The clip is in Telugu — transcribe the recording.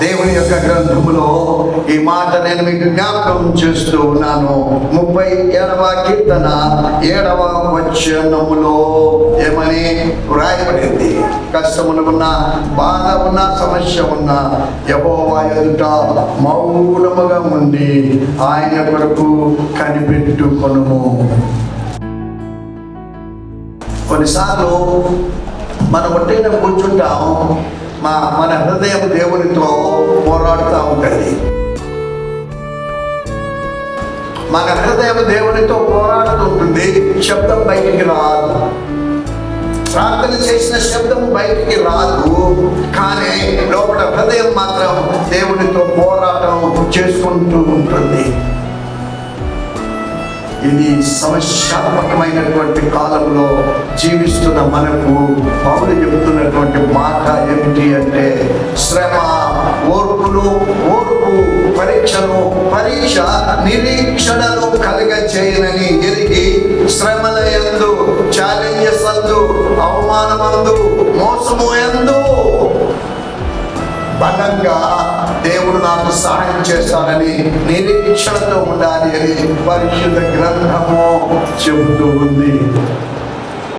దేవుని యొక్క గ్రంథములో ఈ మాట నేను మీకు జ్ఞాపకం చేస్తూ ఉన్నాను. 37వ కీర్తన 7వ వచనములో ఏమని వ్రాయబడింది? కష్టములు ఉన్న, బాధ ఉన్న, సమస్య ఉన్న యెహోవా ఎదుట మౌనముగా ఉండి ఆయన కొరకు కనిపెట్టుకొనుము. కొన్నిసార్లు మనం ఒట్టిగా కూర్చుంటాం, మన హృదయం దేవునితో పోరాడుతూ ఉంటుంది. మన హృదయం దేవునితో పోరాడుతుంటుంది. శబ్దం బయటికి రాదు, ప్రార్థన చేసిన శబ్దం బయటికి రాదు, కానీ లోపల హృదయం మాత్రం దేవునితో పోరాటం చేసుకుంటూ ఉంటుంది. ఇది సమస్యాత్మకమైనటువంటి కాలంలో జీవిస్తున్న మనకు పౌలు చెబుతున్నటువంటి మాట ఏమిటి అంటే, శ్రమ ఓర్పు పరీక్ష నిరీక్షణను కలుగచేయనని ఎరిగి శ్రమల యందు, ఛాలెంజెస్ అందు, అవమానమందు, మోసము యందు బలంగా దేవుడు నాకు సహాయం చేస్తానని నిరీక్షణతో ఉండాలి అని పరిశుద్ధ గ్రంథము చెబుతూ ఉంది.